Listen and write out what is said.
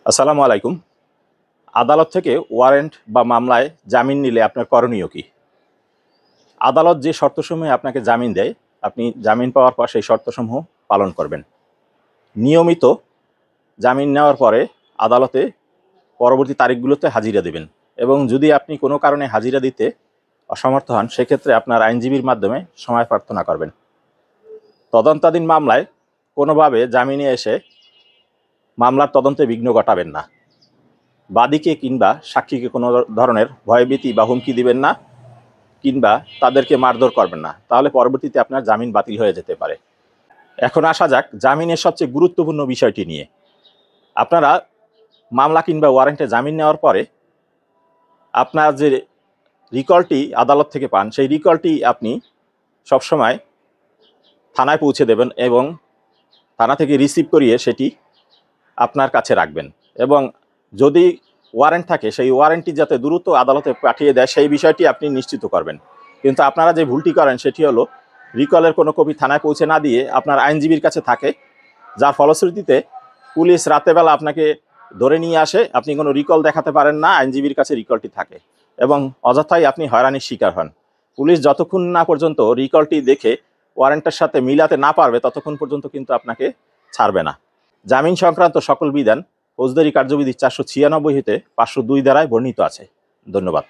আসসালামু আলাইকুম। আদালত থেকে ওয়ারেন্ট বা মামলায় জামিন নিলে আপনার করণীয় কি? আদালত যে শর্তসমূহে আপনাকে জামিন দেয়, আপনি জামিন পাওয়ার পর সেই শর্তসমূহ পালন করবেন। নিয়মিত জামিন নেওয়ার পরে আদালতে পরবর্তী তারিখগুলোতে হাজিরা দেবেন এবং যদি আপনি কোনো কারণে হাজিরা দিতে অসমর্থ হন, সেক্ষেত্রে আপনার আইনজীবীর মাধ্যমে সময় প্রার্থনা করবেন। তদন্তাধীন মামলায় কোনোভাবে জামিনে এসে মামলার তদন্তে বিঘ্ন ঘটাবেন না। বাদীকে কিংবা সাক্ষীকে কোনো ধরনের ভয়ভীতি বা হুমকি দিবেন না কিংবা তাদেরকে মারধর করবেন না, তাহলে পরবর্তীতে আপনার জামিন বাতিল হয়ে যেতে পারে। এখন আসা যাক জামিনের সবচেয়ে গুরুত্বপূর্ণ বিষয়টি নিয়ে। আপনারা মামলা কিংবা ওয়ারেন্টে জামিন নেওয়ার পরে আপনার যে রিকলটি আদালত থেকে পান, সেই রিকলটি আপনি সবসময় থানায় পৌঁছে দেবেন এবং থানা থেকে রিসিভ করিয়ে সেটি আপনার কাছে রাখবেন এবং যদি ওয়ারেন্ট থাকে সেই ওয়ারেন্টটি যাতে দ্রুত আদালতে পাঠিয়ে দেয় সেই বিষয়টি আপনি নিশ্চিত করবেন। কিন্তু আপনারা যে ভুলটি করেন সেটি হলো রিকলের কোনো কপি থানায় পৌঁছে না দিয়ে আপনার আইনজীবীর কাছে থাকে, যার ফলশ্রুতিতে পুলিশ রাতেবেলা আপনাকে ধরে নিয়ে আসে, আপনি কোনো রিকল দেখাতে পারেন না, আইনজীবীর কাছে রিকলটি থাকে এবং অযথাই আপনি হয়রানির শিকার হন। পুলিশ যতক্ষণ না পর্যন্ত রিকলটি দেখে ওয়ারেন্টের সাথে মিলাতে না পারবে ততক্ষণ পর্যন্ত কিন্তু আপনাকে ছাড়বে না। জামিন সংক্রান্ত সকল বিধান ফৌজদারি কার্যবিধি 496 হতে 502 ধারায় বর্ণিত আছে। ধন্যবাদ।